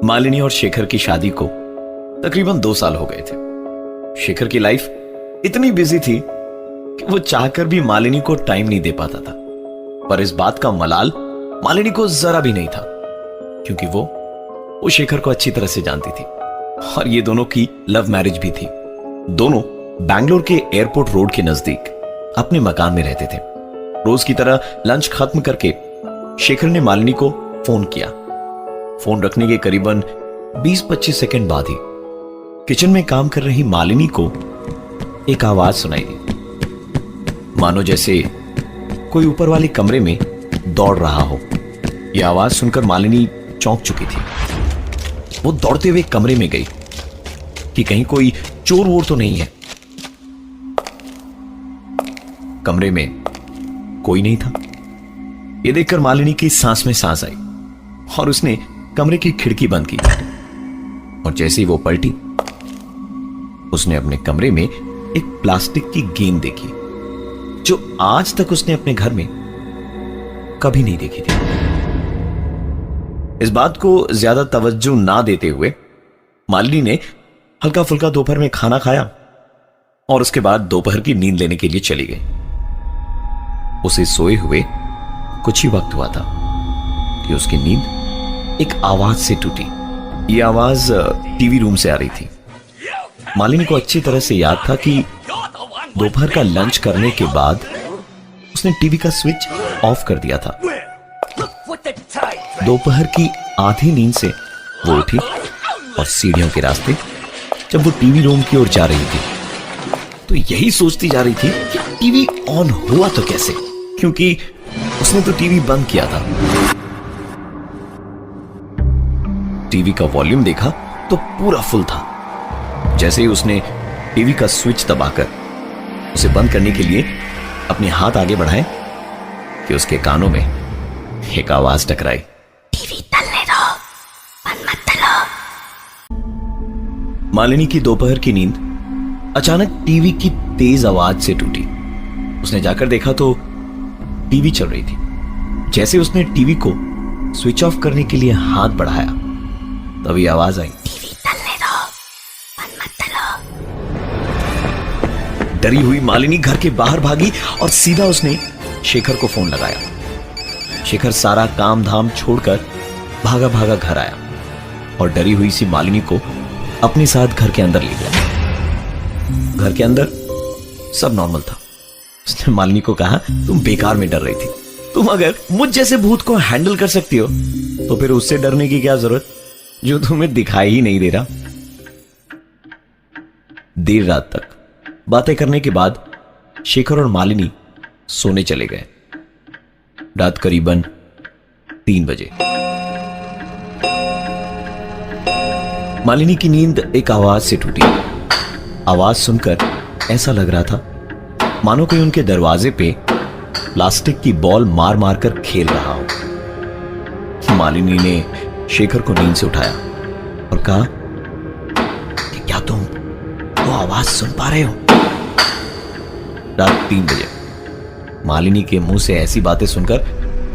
मालिनी और शेखर की शादी को तकरीबन 2 साल हो गए थे। शेखर की लाइफ इतनी बिजी थी कि वो चाहकर भी मालिनी को टाइम नहीं दे पाता था। पर इस बात का मलाल मालिनी को जरा भी नहीं था, क्योंकि वो शेखर को अच्छी तरह से जानती थी और ये दोनों की लव मैरिज भी थी। दोनों बैंगलोर के एयरपोर्ट रोड के नजदीक अपने मकान में रहते थे। रोज की तरह लंच खत्म करके शेखर ने मालिनी को फोन किया। फोन रखने के करीबन 20-25 सेकंड बाद ही किचन में काम कर रही मालिनी को एक आवाज सुनाई दी, मानो जैसे कोई ऊपर वाले कमरे में दौड़ रहा हो। यह आवाज सुनकर मालिनी चौंक चुकी थी। वो दौड़ते हुए कमरे में गई कि कहीं कोई चोर वोर तो नहीं है। कमरे में कोई नहीं था। यह देखकर मालिनी की सांस में सांस आई और उसने कमरे की खिड़की बंद की। और जैसे ही वो पलटी, उसने अपने कमरे में एक प्लास्टिक की गेंद देखी, जो आज तक उसने अपने घर में कभी नहीं देखी थी। इस बात को ज्यादा तवज्जो ना देते हुए मालिनी ने हल्का फुल्का दोपहर में खाना खाया और उसके बाद दोपहर की नींद लेने के लिए चली गई। उसे सोए हुए कुछ ही वक्त हुआ था कि उसकी नींद एक आवाज से टूटी। यह आवाज टीवी रूम से आ रही थी। मालिनी को अच्छी तरह से याद था कि दोपहर का लंच करने के बाद उसने टीवी का स्विच ऑफ कर दिया था। दोपहर की आधी नींद से वो उठी और सीढ़ियों के रास्ते जब वो टीवी रूम की ओर जा रही थी तो यही सोचती जा रही थी कि टीवी ऑन हुआ तो कैसे, क्योंकि उसने तो टीवी बंद किया था। टीवी का वॉल्यूम देखा तो पूरा फुल था। जैसे ही उसने टीवी का स्विच दबाकर उसे बंद करने के लिए अपने हाथ आगे बढ़ाए कि उसके कानों में एक आवाज टकराई, टीवी चलने दो, बंद मत करो। मालिनी की दोपहर की नींद अचानक टीवी की तेज आवाज से टूटी। उसने जाकर देखा तो टीवी चल रही थी। जैसे उसने टीवी को स्विच ऑफ करने के लिए हाथ बढ़ाया, तभी आवाज आई, टीवी चलने दो, बंद मत करो। डरी हुई मालिनी घर के बाहर भागी और सीधा उसने शेखर को फोन लगाया। शेखर सारा काम धाम छोड़कर भागा भागा घर आया और डरी हुई सी मालिनी को अपने साथ घर के अंदर ले गया। घर के अंदर सब नॉर्मल था। उसने मालिनी को कहा, तुम बेकार में डर रही थी। तुम अगर मुझ जैसे भूत को हैंडल कर सकती हो तो फिर उससे डरने की क्या जरूरत जो तुम्हें दिखाई ही नहीं दे रहा। देर रात तक बातें करने के बाद शेखर और मालिनी सोने चले गए। रात करीबन 3 बजे मालिनी की नींद एक आवाज से टूटी। आवाज सुनकर ऐसा लग रहा था मानो कोई उनके दरवाजे पे प्लास्टिक की बॉल मार मार कर खेल रहा हो। मालिनी ने शेखर को नींद से उठाया और कहा कि क्या तुम वो आवाज सुन पा रहे हो? रात 3 बजे मालिनी के मुंह से ऐसी बातें सुनकर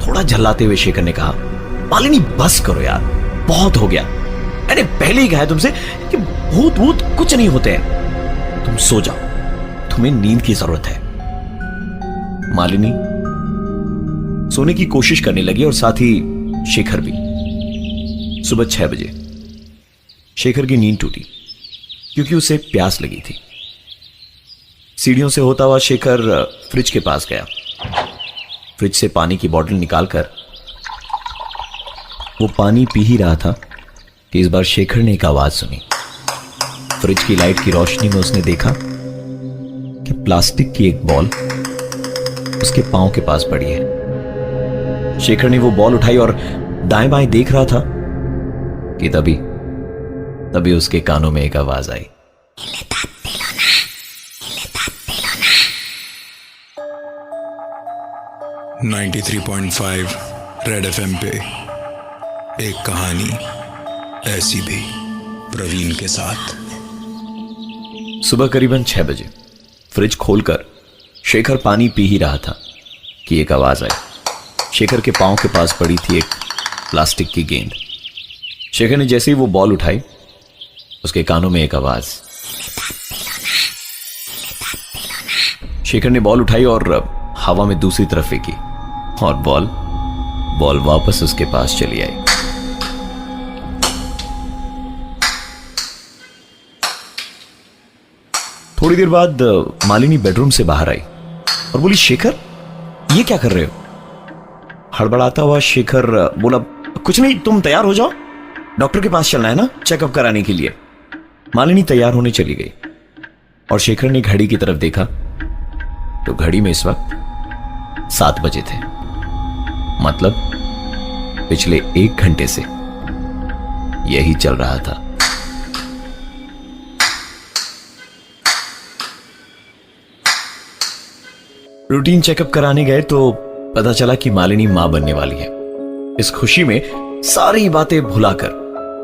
थोड़ा झल्लाते हुए शेखर ने कहा, मालिनी बस करो यार, बहुत हो गया। मैंने पहले ही कहा तुमसे कि भूत भूत कुछ नहीं होते हैं। तुम सो जाओ, तुम्हें नींद की जरूरत है। मालिनी सोने की कोशिश करने लगी और साथ ही शेखर भी। सुबह 6 बजे शेखर की नींद टूटी क्योंकि उसे प्यास लगी थी। सीढ़ियों से होता हुआ शेखर फ्रिज के पास गया। फ्रिज से पानी की बोतल निकालकर वो पानी पी ही रहा था कि इस बार शेखर ने एक आवाज सुनी। फ्रिज की लाइट की रोशनी में उसने देखा कि प्लास्टिक की एक बॉल उसके पांव के पास पड़ी है। शेखर ने वो बॉल उठाई और दाएं बाएं देख रहा था कि तभी उसके कानों में एक आवाज आई, 93.5 रेड एफएम पे एक कहानी ऐसी भी, प्रवीण के साथ। सुबह करीबन 6 बजे फ्रिज खोलकर शेखर पानी पी ही रहा था कि एक आवाज आई। शेखर के पांव के पास पड़ी थी एक प्लास्टिक की गेंद। शेखर ने जैसे ही वो बॉल उठाई, उसके कानों में एक आवाज। शेखर ने बॉल उठाई और हवा में दूसरी तरफ फेंकी और बॉल वापस उसके पास चली आई। थोड़ी देर बाद मालिनी बेडरूम से बाहर आई और बोली, शेखर ये क्या कर रहे हो? हड़बड़ाता हुआ शेखर बोला, कुछ नहीं, तुम तैयार हो जाओ, डॉक्टर के पास चलना है ना चेकअप कराने के लिए। मालिनी तैयार होने चली गई और शेखर ने घड़ी की तरफ देखा तो घड़ी में इस वक्त 7 बजे थे। मतलब पिछले 1 घंटे से यही चल रहा था। रूटीन चेकअप कराने गए तो पता चला कि मालिनी मां बनने वाली है। इस खुशी में सारी बातें भुलाकर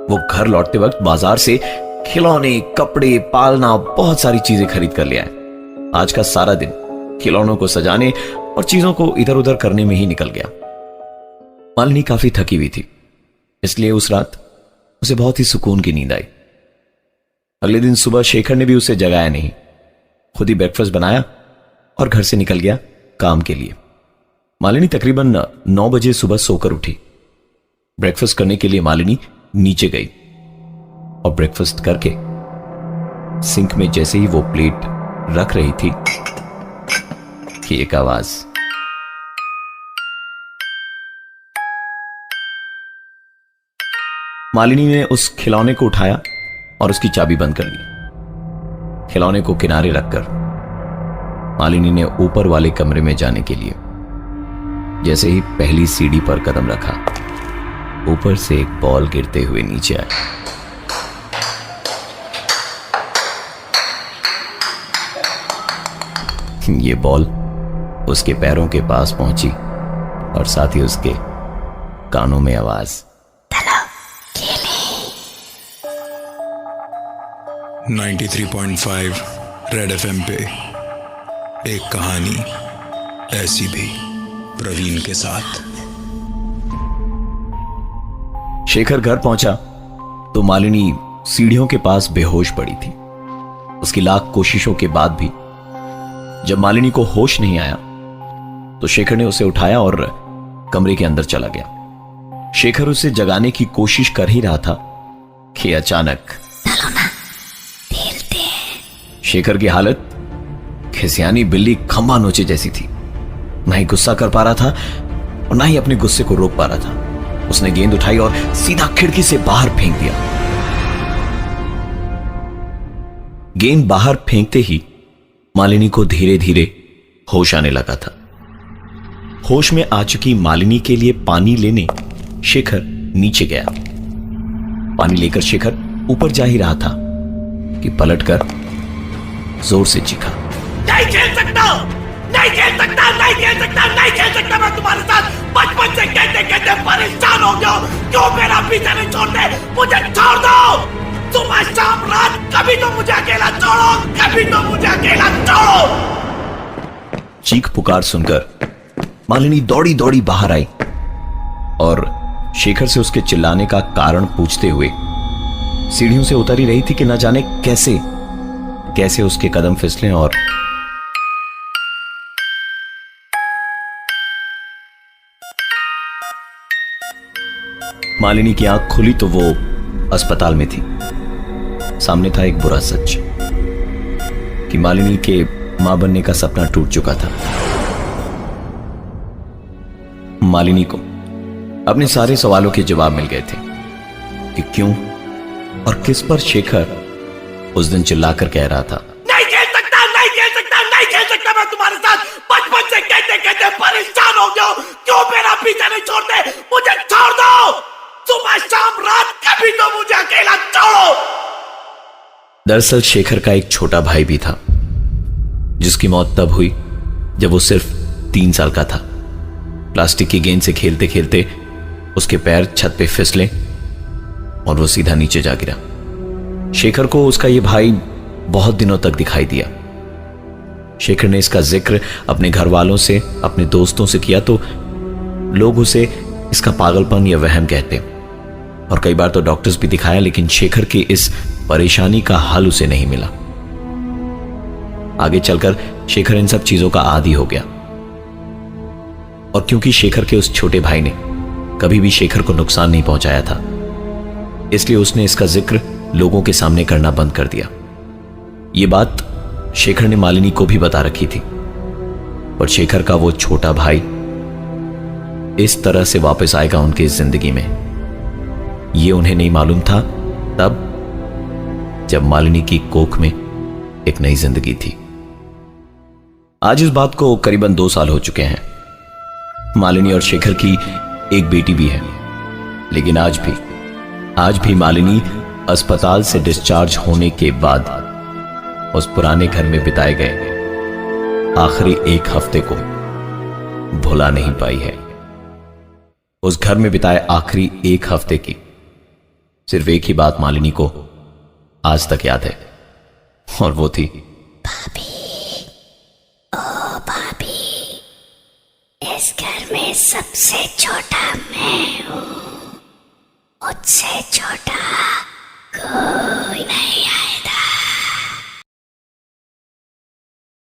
वो घर लौटते वक्त बाजार से खिलौने, कपड़े, पालना, बहुत सारी चीजें खरीद कर ले आए। आज का सारा दिन खिलौनों को सजाने और चीजों को इधर उधर करने में ही निकल गया। मालिनी काफी थकी हुई थी, इसलिए उस रात उसे बहुत ही सुकून की नींद आई। अगले दिन सुबह शेखर ने भी उसे जगाया नहीं, खुद ही ब्रेकफास्ट बनाया और घर से निकल गया काम के लिए। मालिनी तकरीबन 9 बजे सुबह सोकर उठी। ब्रेकफास्ट करने के लिए मालिनी नीचे गई और ब्रेकफास्ट करके सिंक में जैसे ही वो प्लेट रख रही थी कि एक आवाज। मालिनी ने उस खिलौने को उठाया और उसकी चाबी बंद कर ली। खिलौने को किनारे रखकर मालिनी ने ऊपर वाले कमरे में जाने के लिए जैसे ही पहली सीढ़ी पर कदम रखा, ऊपर से एक बॉल गिरते हुए नीचे आया। ये बॉल उसके पैरों के पास पहुंची और साथ ही उसके कानों में आवाज। 93.5 रेड एफएम पे एक कहानी ऐसी भी, प्रवीण के साथ। शेखर घर पहुंचा तो मालिनी सीढ़ियों के पास बेहोश पड़ी थी। उसकी लाख कोशिशों के बाद भी जब मालिनी को होश नहीं आया तो शेखर ने उसे उठाया और कमरे के अंदर चला गया। शेखर उसे जगाने की कोशिश कर ही रहा था कि अचानक शेखर की हालत खिसियानी बिल्ली खंबा नोचे जैसी थी। ना ही गुस्सा कर पा रहा था और ना ही अपने गुस्से को रोक पा रहा था। उसने गेंद उठाई और सीधा खिड़की से बाहर फेंक दिया। गेंद बाहर फेंकते ही मालिनी को धीरे धीरे होश आने लगा था। होश में आ चुकी मालिनी के लिए पानी लेने शेखर नीचे गया। पानी लेकर शेखर ऊपर जा ही रहा था कि पलटकर जोर से चीखा, नहीं खेल सकता, नहीं खेल सकता, नहीं खेल सकता, नहीं खेल सकता मैं तुम्हारे साथ। बचपन से कहते कहते परेशान हो गया। क्यों मेरा पीछा नहीं छोड़ते? मुझे छोड़ दो। सुबह शाम रात कभी तो मुझे अकेला छोड़ो, कभी तो मुझे अकेला छोड़ो। चीख पुकार सुनकर मालिनी दौड़ी दौड़ी बाहर आई और शेखर से उसके चिल्लाने का कारण पूछते हुए सीढ़ियों से उतर ही रही थी कि न जाने कैसे कैसे उसके कदम फिसले और मालिनी की आंख खुली तो वो अस्पताल में थी। सामने था एक बुरा सच कि मालिनी के मां बनने का सपना टूट चुका था। मालिनी को अपने सारे सवालों के जवाब मिल गए थे कि क्यों और किस पर शेखर उस दिन चिल्लाकर कह रहा था, नहीं खेल सकता, नहीं खेल सकता, नहीं खेल सकता मैं तुम्हारे साथ। बचपन से कहते कहते परेशान हो गया। क्यों मेरा पीछा नहीं छोड़ते? मुझे छोड़ दो। सुबह शाम रात कभी तो मुझे अकेला छोड़ो। दरअसल शेखर का एक छोटा भाई भी था जिसकी मौत तब हुई जब वो सिर्फ 3 साल का था। प्लास्टिक की गेंद से खेलते खेलते उसके पैर छत पे फिसले और वो सीधा नीचे जा गिरा। शेखर को उसका ये भाई बहुत दिनों तक दिखाई दिया। शेखर ने इसका जिक्र अपने घर वालों से, अपने दोस्तों से किया तो लोग उसे इसका पागलपन या वहम कहते। और कई बार तो डॉक्टर्स भी दिखाया, लेकिन शेखर के इस परेशानी का हल उसे नहीं मिला। आगे चलकर शेखर इन सब चीजों का आदी हो गया, और क्योंकि शेखर के उस छोटे भाई ने कभी भी शेखर को नुकसान नहीं पहुंचाया था, इसलिए उसने इसका जिक्र लोगों के सामने करना बंद कर दिया। यह बात शेखर ने मालिनी को भी बता रखी थी, पर शेखर का वो छोटा भाई इस तरह से वापस आएगा उनकी जिंदगी में, यह उन्हें नहीं मालूम था तब जब मालिनी की कोख में एक नई जिंदगी थी। आज इस बात को करीबन 2 साल हो चुके हैं। मालिनी और शेखर की एक बेटी भी है, लेकिन आज भी मालिनी अस्पताल से डिस्चार्ज होने के बाद उस पुराने घर में बिताए गए आखिरी 1 हफ्ते को भुला नहीं पाई है। उस घर में बिताए आखिरी 1 हफ्ते की सिर्फ एक ही बात मालिनी को आज तक याद है, और वो थी, भाभी, इस घर में सबसे छोटा मैं हूँ, मुझसे छोटा कोई नहीं है।